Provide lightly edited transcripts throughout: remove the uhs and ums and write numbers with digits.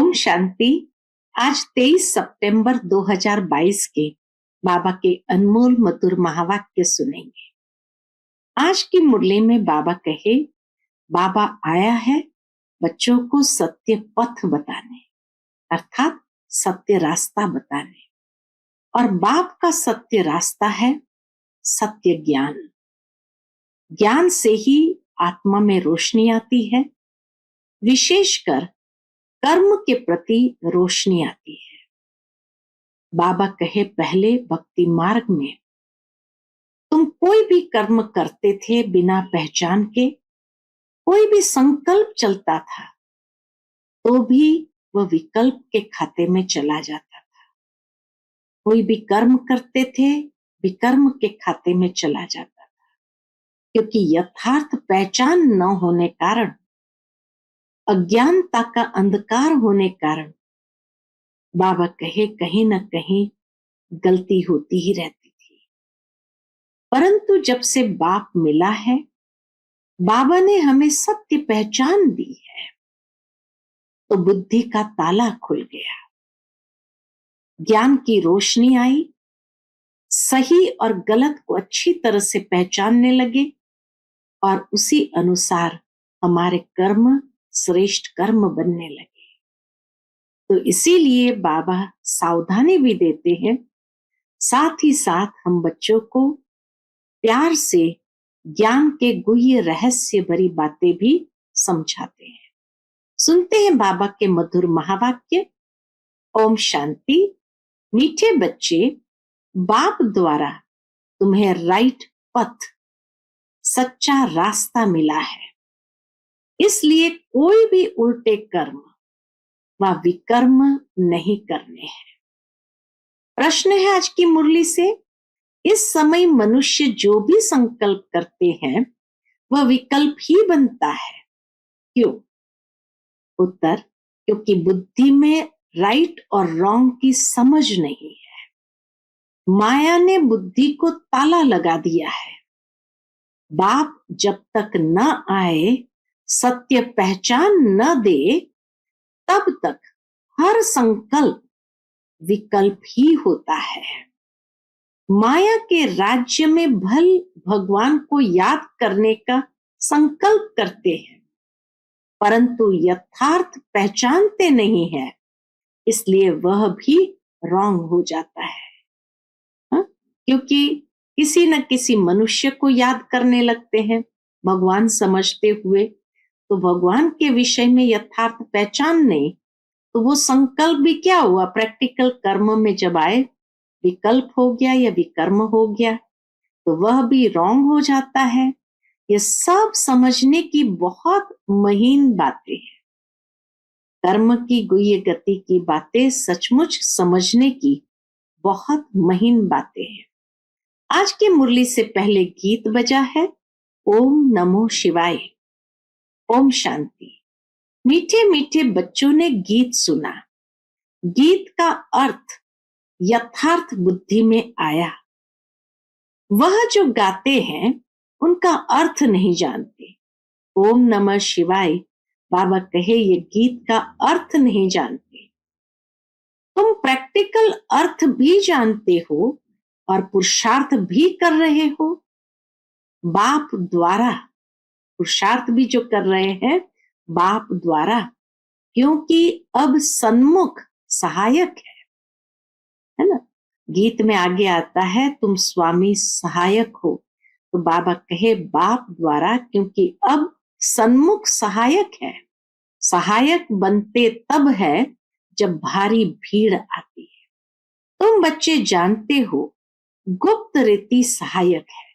ओम शांति। आज 23 सितंबर 2022 के बाबा के अनमोल मधुर महावाक्य सुनेंगे। आज की मुरली में बाबा कहे, बाबा आया है बच्चों को सत्य पथ बताने, अर्थात सत्य रास्ता बताने। और बाप का सत्य रास्ता है सत्य ज्ञान। ज्ञान से ही आत्मा में रोशनी आती है, विशेषकर कर्म के प्रति रोशनी आती है। बाबा कहे, पहले भक्ति मार्ग में तुम कोई भी कर्म करते थे बिना पहचान के, कोई भी संकल्प चलता था तो भी वह विकल्प के खाते में चला जाता था। कोई भी कर्म करते थे विकर्म के खाते में चला जाता था, क्योंकि यथार्थ पहचान न होने कारण, अज्ञानता का अंधकार होने कारण बाबा कहे कहीं न कहीं गलती होती ही रहती थी। परंतु जब से बाप मिला है, बाबा ने हमें सत्य पहचान दी है, तो बुद्धि का ताला खुल गया, ज्ञान की रोशनी आई, सही और गलत को अच्छी तरह से पहचानने लगे और उसी अनुसार हमारे कर्म श्रेष्ठ कर्म बनने लगे। तो इसीलिए बाबा सावधानी भी देते हैं, साथ ही साथ हम बच्चों को प्यार से ज्ञान के गुह्य रहस्य भरी बातें भी समझाते हैं। सुनते हैं बाबा के मधुर महावाक्य। ओम शांति। मीठे बच्चे, बाप द्वारा तुम्हें राइट पथ, सच्चा रास्ता मिला है, इसलिए कोई भी उल्टे कर्म व विकर्म नहीं करने हैं। प्रश्न है आज की मुरली से, इस समय मनुष्य जो भी संकल्प करते हैं वह विकल्प ही बनता है, क्यों? उत्तर, क्योंकि बुद्धि में राइट और रॉन्ग की समझ नहीं है। माया ने बुद्धि को ताला लगा दिया है। बाप जब तक न आए, सत्य पहचान न दे, तब तक हर संकल्प विकल्प ही होता है। माया के राज्य में भगवान को याद करने का संकल्प करते हैं, परंतु यथार्थ पहचानते नहीं है, इसलिए वह भी रॉन्ग हो जाता है। क्योंकि किसी न किसी मनुष्य को याद करने लगते हैं भगवान समझते हुए, तो भगवान के विषय में यथार्थ पहचान नहीं, तो वो संकल्प भी क्या हुआ, प्रैक्टिकल कर्म में जब आए विकल्प हो गया या विकर्म हो गया, तो वह भी रॉन्ग हो जाता है। ये सब समझने की बहुत महीन बातें हैं। कर्म की गुह्य गति की बातें सचमुच समझने की बहुत महीन बातें हैं। आज की मुरली से पहले गीत बजा है, ओम नमो शिवाय। ओम शांति। मीठे मीठे बच्चों ने गीत सुना, गीत का अर्थ यथार्थ बुद्धि में आया। वह जो गाते हैं उनका अर्थ नहीं जानते। ओम नमः शिवाय बाबा कहे, ये गीत का अर्थ नहीं जानते। तुम प्रैक्टिकल अर्थ भी जानते हो और पुरुषार्थ भी कर रहे हो। बाप द्वारा पुरुषार्थ भी जो कर रहे हैं बाप द्वारा, क्योंकि अब सन्मुख सहायक है ना। गीत में आगे आता है, तुम स्वामी सहायक हो, तो बाबा कहे बाप द्वारा, क्योंकि अब सन्मुख सहायक है। सहायक बनते तब है जब भारी भीड़ आती है। तुम बच्चे जानते हो गुप्त रीति सहायक है।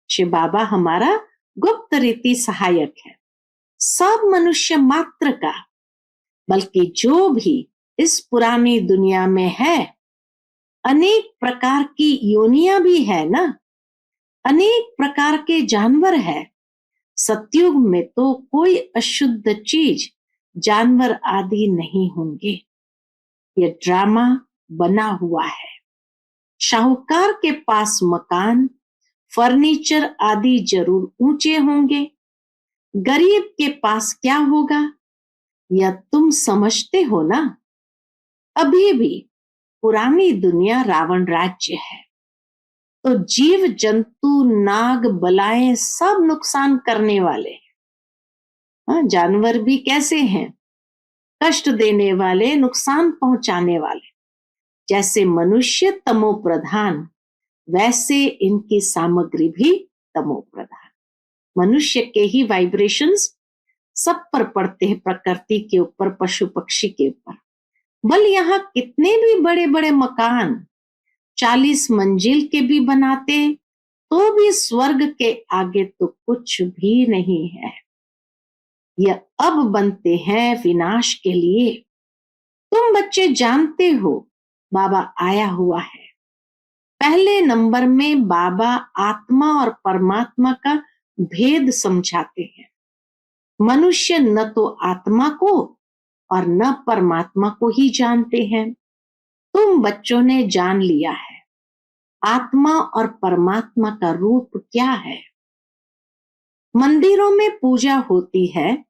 शिव बाबा हमारा गुप्त रीति सहायक है, सब मनुष्य मात्र का, बल्कि जो भी इस पुरानी दुनिया में है, अनेक प्रकार की योनियां भी है ना, अनेक प्रकार के जानवर है। सतयुग में तो कोई अशुद्ध चीज, जानवर आदि नहीं होंगे। ये ड्रामा बना हुआ है। शाहूकार के पास मकान, फर्नीचर आदि जरूर ऊंचे होंगे, गरीब के पास क्या होगा? या तुम समझते हो ना, अभी भी पुरानी दुनिया रावण राज्य है, तो जीव जंतु नाग बलाएं सब नुकसान करने वाले हैं। हाँ, जानवर भी कैसे हैं? कष्ट देने वाले, नुकसान पहुंचाने वाले। जैसे मनुष्य तमो प्रधान, वैसे इनकी सामग्री भी तमो प्रधान। मनुष्य के ही वाइब्रेशंस सब पर पड़ते हैं, प्रकृति के ऊपर, पशु पक्षी के ऊपर। बल यहाँ कितने भी बड़े बड़े मकान 40 मंजिल के भी बनाते, तो भी स्वर्ग के आगे तो कुछ भी नहीं है। यह अब बनते हैं विनाश के लिए। तुम बच्चे जानते हो बाबा आया हुआ है। पहले नंबर में बाबा आत्मा और परमात्मा का भेद समझाते हैं। मनुष्य न तो आत्मा को और न परमात्मा को ही जानते हैं। तुम बच्चों ने जान लिया है आत्मा और परमात्मा का रूप क्या है। मंदिरों में पूजा होती है,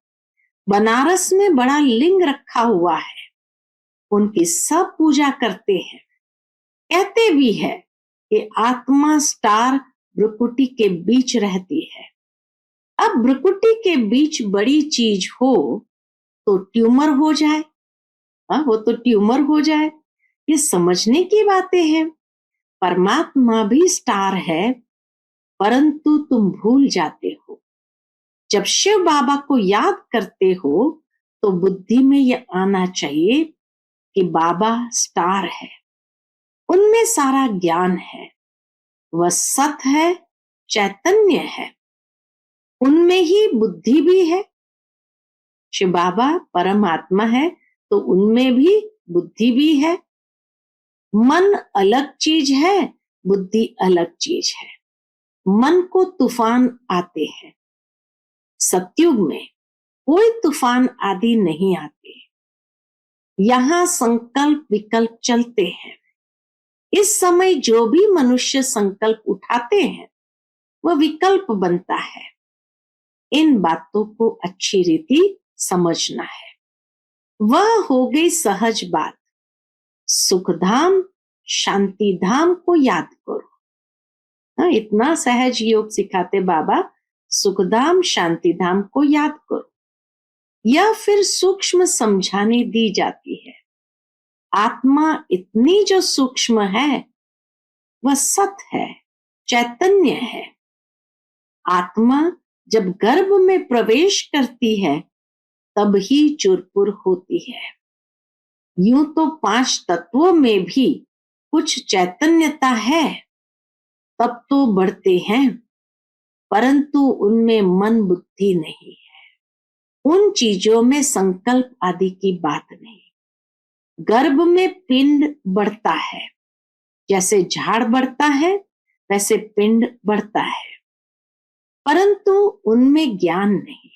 बनारस में बड़ा लिंग रखा हुआ है, उनकी सब पूजा करते हैं। कहते भी है कि आत्मा स्टार भ्रुकुटी के बीच रहती है। अब भ्रुकुटी के बीच बड़ी चीज हो तो ट्यूमर हो जाए, वो तो ट्यूमर हो जाए, ये समझने की बातें हैं। परमात्मा भी स्टार है, परंतु तुम भूल जाते हो। जब शिव बाबा को याद करते हो तो बुद्धि में यह आना चाहिए कि बाबा स्टार है, उनमें सारा ज्ञान है, वह सत है, चैतन्य है, उनमें ही बुद्धि भी है। शिव बाबा परमात्मा है तो उनमें भी बुद्धि भी है। मन अलग चीज है, बुद्धि अलग चीज है। मन को तूफान आते हैं, सतयुग में कोई तूफान आदि नहीं आते। यहाँ संकल्प विकल्प चलते हैं। इस समय जो भी मनुष्य संकल्प उठाते हैं वह विकल्प बनता है। इन बातों को अच्छी रीति समझना है। वह हो गई सहज बात। सुखधाम शांति धाम को याद करो। हाँ, इतना सहज योग सिखाते बाबा, सुखधाम शांति धाम को याद करो। या फिर सूक्ष्म समझाने दी जाती है। आत्मा इतनी जो सूक्ष्म है वह सत है, चैतन्य है। आत्मा जब गर्भ में प्रवेश करती है तब ही चुरपुर होती है। यूं तो 5 तत्वों में भी कुछ चैतन्यता है, तब तो बढ़ते हैं, परंतु उनमें मन बुद्धि नहीं है। उन चीजों में संकल्प आदि की बात नहीं। गर्भ में पिंड बढ़ता है, जैसे झाड़ बढ़ता है वैसे पिंड बढ़ता है, परंतु उनमें ज्ञान नहीं।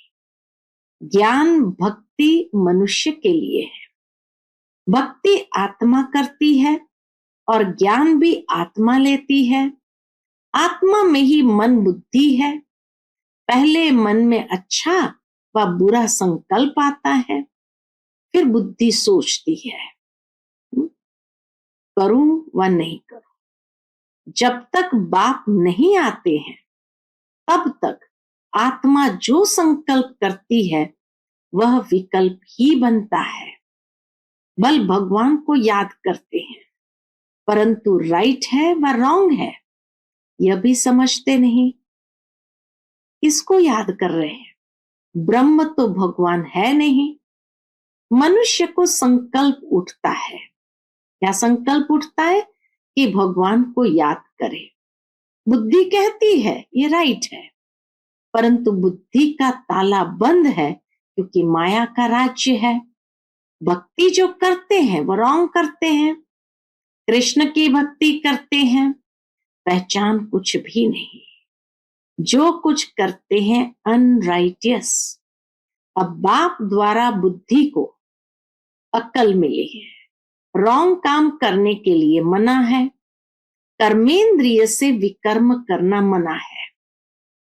ज्ञान भक्ति मनुष्य के लिए है। भक्ति आत्मा करती है और ज्ञान भी आत्मा लेती है। आत्मा में ही मन बुद्धि है। पहले मन में अच्छा व बुरा संकल्प आता है, फिर बुद्धि सोचती है करूं व नहीं करूं। जब तक बाप नहीं आते हैं तब तक आत्मा जो संकल्प करती है वह विकल्प ही बनता है। बल भगवान को याद करते हैं, परंतु राइट है व रॉन्ग है यह भी समझते नहीं। किसको याद कर रहे हैं? ब्रह्म तो भगवान है नहीं। मनुष्य को संकल्प उठता है। क्या संकल्प उठता है? कि भगवान को याद करे। बुद्धि कहती है ये राइट है, परंतु बुद्धि का ताला बंद है क्योंकि माया का राज्य है। भक्ति जो करते हैं वो रॉन्ग करते हैं। कृष्ण की भक्ति करते हैं, पहचान कुछ भी नहीं। जो कुछ करते हैं अनराइटियस। अब बाप द्वारा बुद्धि को अक्ल मिली है। रॉन्ग काम करने के लिए मना है। कर्मेंद्रिय से विकर्म करना मना है।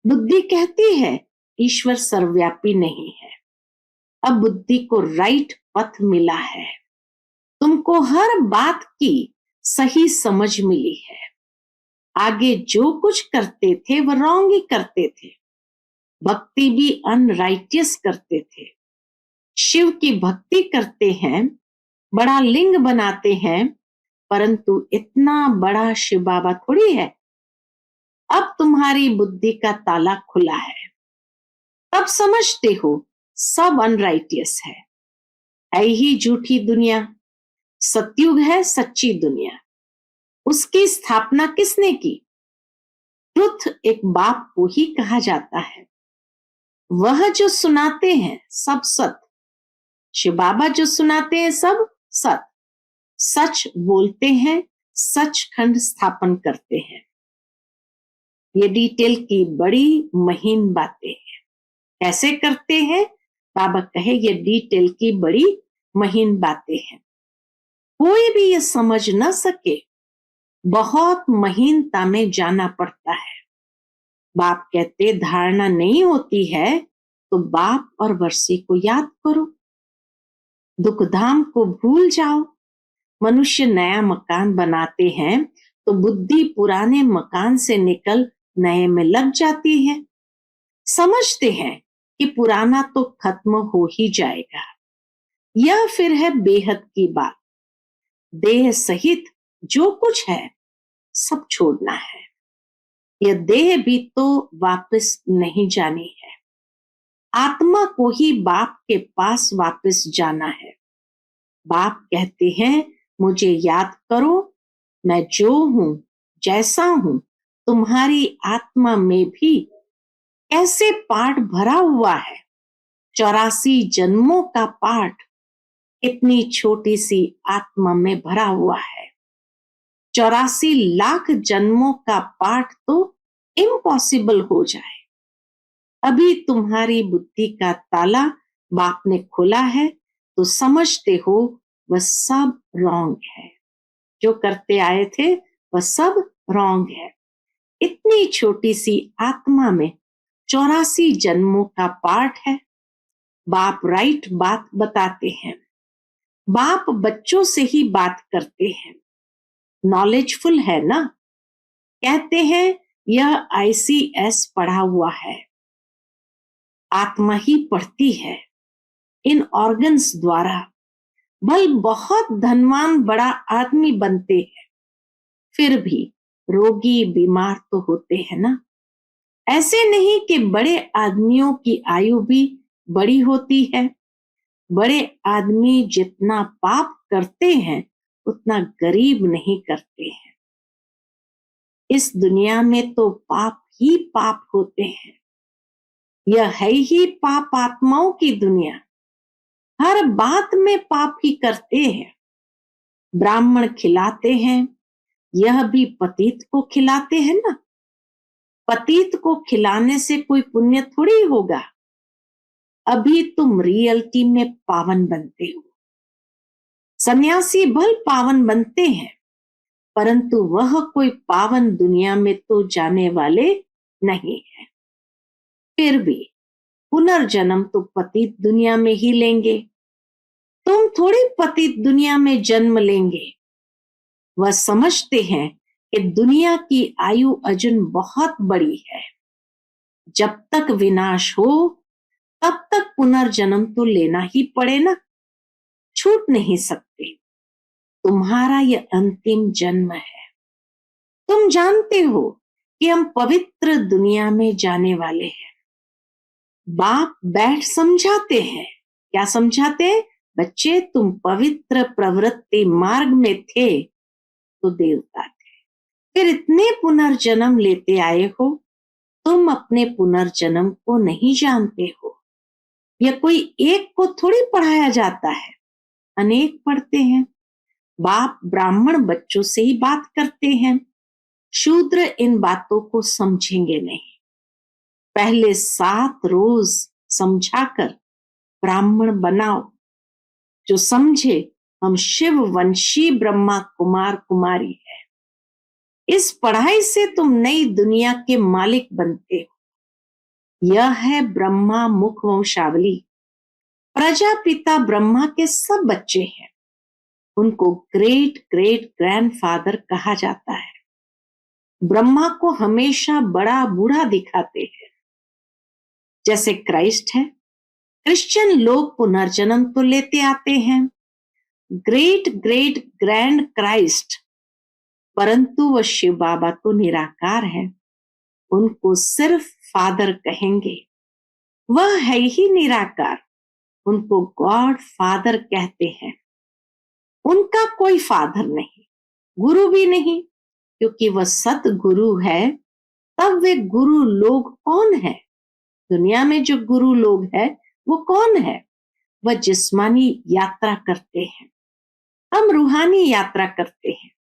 बुद्धि कहती है ईश्वर सर्वव्यापी नहीं है। अब बुद्धि को राइट पथ मिला है, तुमको हर बात की सही समझ मिली है। आगे जो कुछ करते थे वह रॉन्ग ही करते थे, भक्ति भी अनराइटियस करते थे। शिव की भक्ति करते हैं, बड़ा लिंग बनाते हैं, परंतु इतना बड़ा शिव बाबा थोड़ी है। अब तुम्हारी बुद्धि का ताला खुला है, तब समझते हो सब अनराइटियस है ही झूठी दुनिया, सतयुग है सच्ची दुनिया। उसकी स्थापना किसने की? ट्रुथ एक बाप को ही कहा जाता है। वह जो सुनाते हैं सब सत, शिव बाबा जो सुनाते हैं सब सत, सच बोलते हैं, सचखंड स्थापन करते हैं। ये डिटेल की बड़ी महीन बातें हैं। कैसे करते हैं? बाबा कहे ये डिटेल की बड़ी महीन बातें हैं, कोई भी ये समझ न सके, बहुत महीनता में जाना पड़ता है। बाप कहते धारणा नहीं होती है तो बाप और वर्षी को याद करो, दुख धाम को भूल जाओ। मनुष्य नया मकान बनाते हैं तो बुद्धि पुराने मकान से निकल नए में लग जाती है। समझते हैं कि पुराना तो खत्म हो ही जाएगा। यह फिर है बेहद की बात। देह सहित जो कुछ है सब छोड़ना है। यह देह भी तो वापस नहीं जानी है, आत्मा को ही बाप के पास वापस जाना है। बाप कहते हैं मुझे याद करो, मैं जो हूं जैसा हूं, तुम्हारी आत्मा में भी कैसे पाठ भरा हुआ है। 84 जन्मों का पाठ इतनी छोटी सी आत्मा में भरा हुआ है। 84 लाख जन्मों का पाठ तो इम्पॉसिबल हो जाए। अभी तुम्हारी बुद्धि का ताला बाप ने खोला है तो समझते हो वह सब रॉन्ग है, जो करते आए थे वह सब रॉन्ग है। इतनी छोटी सी आत्मा में 84 जन्मों का पाठ है। बाप राइट बात बताते हैं। बाप बच्चों से ही बात करते हैं, नॉलेजफुल है ना। कहते हैं यह ICS पढ़ा हुआ है, आत्मा ही पढ़ती है इन ऑर्गन्स द्वारा। भल बहुत धनवान बड़ा आदमी बनते हैं, फिर भी रोगी बीमार तो होते हैं ना। ऐसे नहीं कि बड़े आदमियों की आयु भी बड़ी होती है। बड़े आदमी जितना पाप करते हैं उतना गरीब नहीं करते हैं। इस दुनिया में तो पाप ही पाप होते हैं। यह है ही पाप आत्माओं की दुनिया, हर बात में पाप ही करते हैं। ब्राह्मण खिलाते हैं, यह भी पतित को खिलाते हैं ना। पतित को खिलाने से कोई पुण्य थोड़ी होगा। अभी तुम रियलिटी में पावन बनते हो। सन्यासी भल पावन बनते हैं, परंतु वह कोई पावन दुनिया में तो जाने वाले नहीं है। फिर भी पुनर्जन्म तो पतित दुनिया में ही लेंगे। तुम थोड़ी पतित दुनिया में जन्म लेंगे। वह समझते हैं कि दुनिया की आयु अजून बहुत बड़ी है। जब तक विनाश हो तब तक पुनर्जन्म तो लेना ही पड़े ना, छूट नहीं सकते। तुम्हारा यह अंतिम जन्म है। तुम जानते हो कि हम पवित्र दुनिया में जाने वाले हैं। बाप बैठ समझाते हैं। क्या समझाते हैं? बच्चे तुम पवित्र प्रवृत्ति मार्ग में थे तो देवता थे, फिर इतने पुनर्जन्म लेते आए हो, तुम अपने पुनर्जन्म को नहीं जानते हो। यह कोई एक को थोड़ी पढ़ाया जाता है, अनेक पढ़ते हैं। बाप ब्राह्मण बच्चों से ही बात करते हैं, शूद्र इन बातों को समझेंगे नहीं। पहले 7 रोज समझाकर ब्राह्मण बनाओ, जो समझे हम शिव वंशी ब्रह्मा कुमार कुमारी है। इस पढ़ाई से तुम नई दुनिया के मालिक बनते हो। यह है ब्रह्मा मुख वंशावली। प्रजापिता ब्रह्मा के सब बच्चे हैं, उनको ग्रेट ग्रेट ग्रैंडफादर कहा जाता है। ब्रह्मा को हमेशा बड़ा बूढ़ा दिखाते हैं। जैसे क्राइस्ट है, क्रिश्चियन लोग पुनर्जन्म तो लेते आते हैं, ग्रेट ग्रेट ग्रैंड क्राइस्ट, परंतु वह शिव बाबा तो निराकार है, उनको सिर्फ फादर कहेंगे। वह है ही निराकार, उनको गॉड फादर कहते हैं। उनका कोई फादर नहीं, गुरु भी नहीं, क्योंकि वह सतगुरु है। तब वे गुरु लोग कौन है? दुनिया में जो गुरु लोग है वो कौन है? वह जिस्मानी यात्रा करते हैं, हम रूहानी यात्रा करते हैं।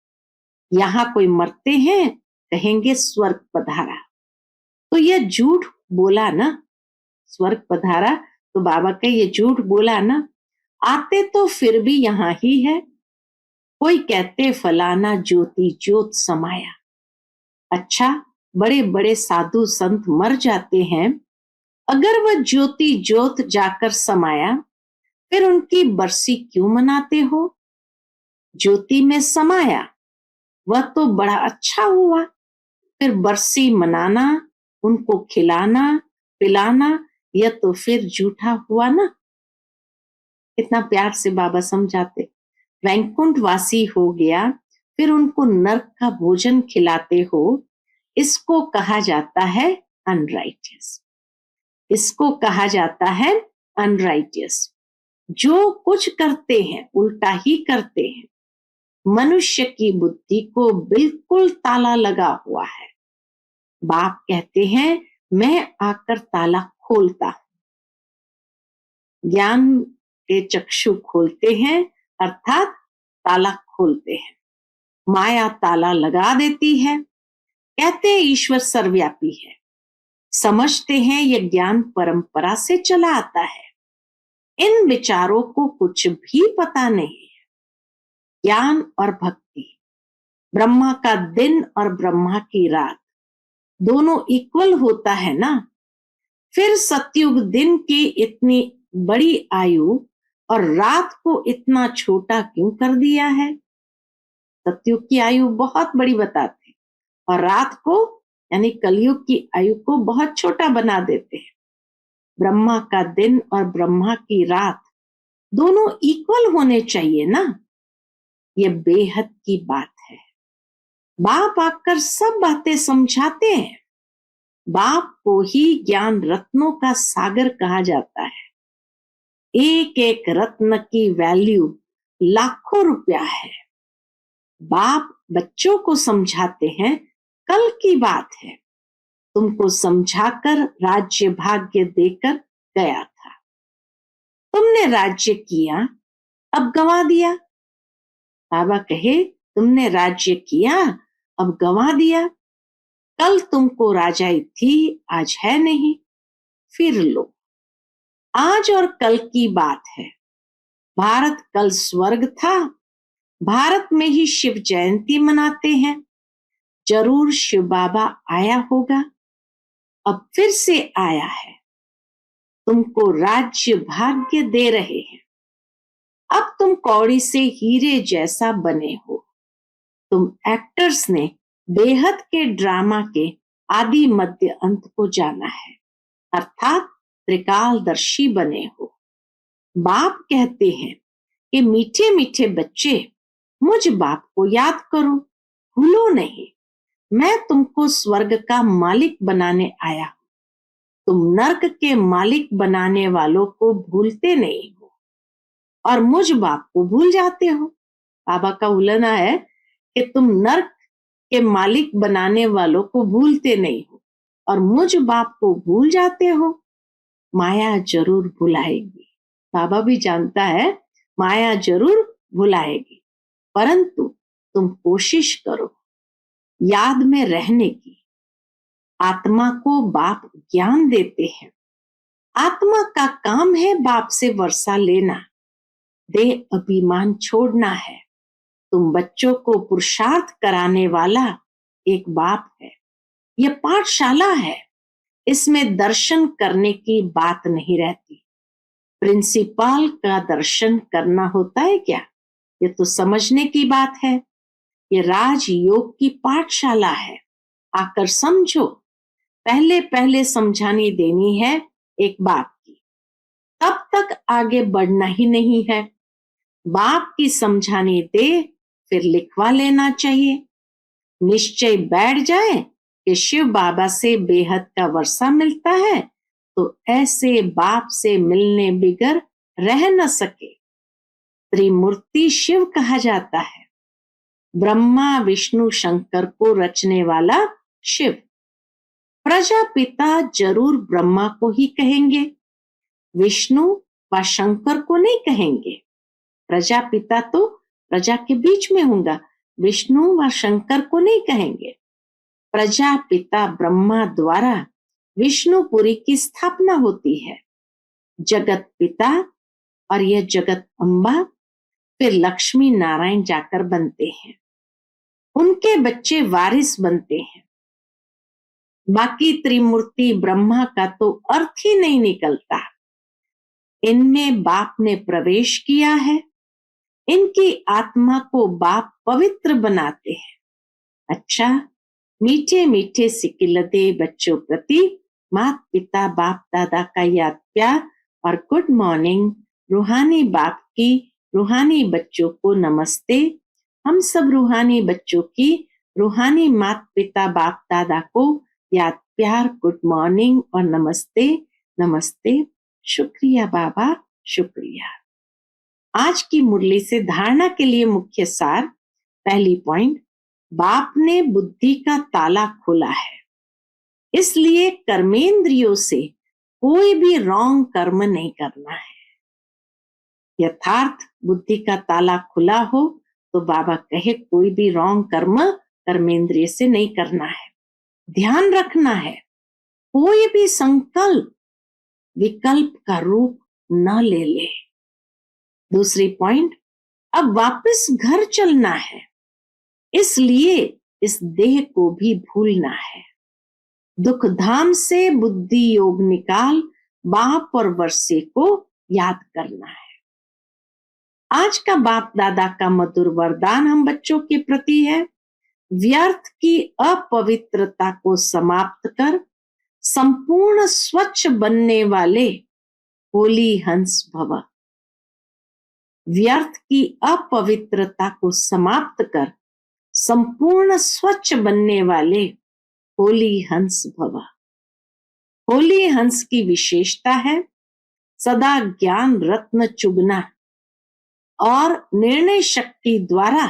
यहाँ कोई मरते हैं, कहेंगे स्वर्ग पधारा, तो यह झूठ बोला ना। स्वर्ग पधारा तो बाबा का ये झूठ बोला ना। आते तो फिर भी यहाँ ही है। कोई कहते फलाना ज्योति ज्योत समाया। अच्छा, बड़े बड़े साधु संत मर जाते हैं, अगर वह ज्योति ज्योत जाकर समाया, फिर उनकी बरसी क्यों मनाते हो? ज्योति में समाया वह तो बड़ा अच्छा हुआ, फिर बरसी मनाना, उनको खिलाना पिलाना, यह तो फिर झूठा हुआ ना। इतना प्यार से बाबा समझाते। वैकुंठ वासी हो गया, फिर उनको नरक का भोजन खिलाते हो, इसको कहा जाता है अनराइटियस। इसको कहा जाता है अनराइटियस। जो कुछ करते हैं उल्टा ही करते हैं। मनुष्य की बुद्धि को बिल्कुल ताला लगा हुआ है। बाप कहते हैं मैं आकर ताला खोलता हूं। ज्ञान के चक्षु खोलते हैं, अर्थात ताला खोलते हैं। माया ताला लगा देती है। कहते हैं ईश्वर सर्वव्यापी है, समझते हैं यह ज्ञान परंपरा से चला आता है। इन विचारों को कुछ भी पता नहीं है। ज्ञान और भक्ति, ब्रह्मा का दिन और ब्रह्मा की रात दोनों इक्वल होता है ना। फिर सतयुग दिन की इतनी बड़ी आयु और रात को इतना छोटा क्यों कर दिया है? सतयुग की आयु बहुत बड़ी बताते और रात को यानी कलयुग की आयु को बहुत छोटा बना देते हैं। ब्रह्मा का दिन और ब्रह्मा की रात दोनों इक्वल होने चाहिए ना। ये बेहद की बात है। बाप आकर सब बातें समझाते हैं। बाप को ही ज्ञान रत्नों का सागर कहा जाता है। एक एक रत्न की वैल्यू लाखों रुपया है। बाप बच्चों को समझाते हैं कल की बात है, तुमको समझाकर राज्य भाग्य देकर गया था, तुमने राज्य किया अब गंवा दिया। बाबा कहे तुमने राज्य किया अब गंवा दिया, कल तुमको राजाई थी आज है नहीं, फिर लो। आज और कल की बात है। भारत कल स्वर्ग था, भारत में ही शिव जयंती मनाते हैं। जरूर शिव बाबा आया होगा, अब फिर से आया है, तुमको राज्य भाग्य दे रहे हैं। अब तुम कौड़ी से हीरे जैसा बने हो। तुम एक्टर्स ने बेहद के ड्रामा के आदि मध्य अंत को जाना है, अर्थात त्रिकालदर्शी बने हो। बाप कहते हैं कि मीठे मीठे बच्चे मुझ बाप को याद करो, भूलो नहीं। मैं तुमको स्वर्ग का मालिक बनाने आया, तुम नरक के मालिक बनाने वालों को भूलते नहीं हो और मुझ बाप को भूल जाते हो। बाबा का उलना है कि तुम नरक के मालिक बनाने वालों को भूलते नहीं हो और मुझ बाप को भूल जाते हो। माया जरूर भुलाएगी। बाबा भी जानता है माया जरूर भुलाएगी, परंतु तुम कोशिश करो याद में रहने की। आत्मा को बाप ज्ञान देते हैं। आत्मा का काम है बाप से वर्षा लेना, देह अभिमान छोड़ना है। तुम बच्चों को पुरुषार्थ कराने वाला एक बाप है। यह पाठशाला है, इसमें दर्शन करने की बात नहीं रहती। प्रिंसिपल का दर्शन करना होता है क्या? ये तो समझने की बात है। ये राजयोग की पाठशाला है, आकर समझो। पहले पहले समझानी देनी है एक बाप की, तब तक आगे बढ़ना ही नहीं है। बाप की समझानी दे, फिर लिखवा लेना चाहिए। निश्चय बैठ जाए कि शिव बाबा से बेहद का वर्षा मिलता है, तो ऐसे बाप से मिलने बिगर रह न सके। त्रिमूर्ति शिव कहा जाता है। ब्रह्मा विष्णु शंकर को रचने वाला शिव। प्रजापिता जरूर ब्रह्मा को ही कहेंगे, विष्णु व शंकर को नहीं कहेंगे। प्रजापिता तो प्रजा के बीच में होगा, विष्णु व शंकर को नहीं कहेंगे। प्रजापिता ब्रह्मा द्वारा विष्णुपुरी की स्थापना होती है। जगत पिता और यह जगत अम्बा फिर लक्ष्मी नारायण जाकर बनते हैं। उनके बच्चे वारिस बनते हैं। बाकी त्रिमूर्ति ब्रह्मा का तो अर्थ ही नहीं निकलता। इनमें बाप ने प्रवेश किया है। इनकी आत्मा को बाप पवित्र बनाते हैं। अच्छा, मीठे मीठे सिकिलदे बच्चों प्रति माता पिता बाप दादा का याद प्यार और गुड मॉर्निंग। रूहानी बाप की रूहानी बच्चों को नमस्ते। हम सब रूहानी बच्चों की रूहानी माता पिता बाप दादा को याद प्यार, गुड मॉर्निंग और नमस्ते नमस्ते। शुक्रिया बाबा, शुक्रिया। आज की मुरली से धारणा के लिए मुख्य सार। पहली पॉइंट, बाप ने बुद्धि का ताला खोला है, इसलिए कर्मेंद्रियों से कोई भी रॉन्ग कर्म नहीं करना है। यथार्थ बुद्धि का ताला खुला हो तो बाबा कहे कोई भी रॉन्ग कर्म कर्मेंद्रिय से नहीं करना है। ध्यान रखना है, कोई भी संकल्प विकल्प का रूप न ले ले। दूसरी पॉइंट, अब वापस घर चलना है, इसलिए इस देह को भी भूलना है। दुख धाम से बुद्धि योग निकाल बाप और वर्षे को याद करना है। आज का बाप दादा का मधुर वरदान हम बच्चों के प्रति है। व्यर्थ की अपवित्रता को समाप्त कर संपूर्ण स्वच्छ बनने वाले होली हंस भव। व्यर्थ की अपवित्रता को समाप्त कर संपूर्ण स्वच्छ बनने वाले होली हंस भव। होली हंस की विशेषता है सदा ज्ञान रत्न चुगना और निर्णय शक्ति द्वारा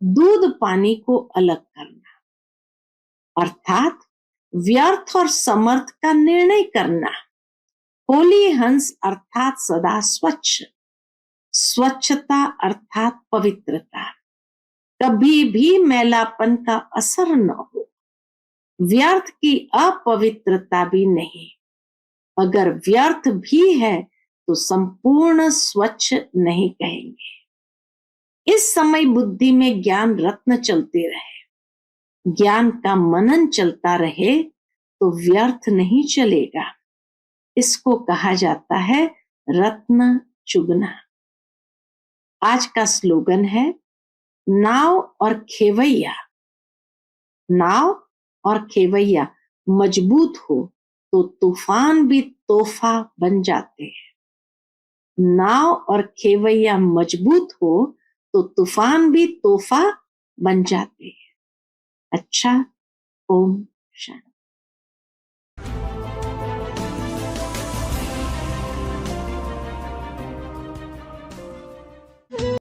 दूध पानी को अलग करना, अर्थात व्यर्थ और समर्थ का निर्णय करना। होली हंस अर्थात सदा स्वच्छ, स्वच्छता अर्थात पवित्रता, कभी भी मैलापन का असर न हो, व्यर्थ की अपवित्रता भी नहीं। अगर व्यर्थ भी है तो संपूर्ण स्वच्छ नहीं कहेंगे। इस समय बुद्धि में ज्ञान रत्न चलते रहे, ज्ञान का मनन चलता रहे तो व्यर्थ नहीं चलेगा। इसको कहा जाता है रत्न चुगना। आज का स्लोगन है नाव और खेवैया। नाव और खेवैया मजबूत हो तो तूफान भी तोहफा बन जाते हैं। नाव और खेवैया मजबूत हो तो तूफान भी तोहफा बन जाते हैं। अच्छा, ओम शांति।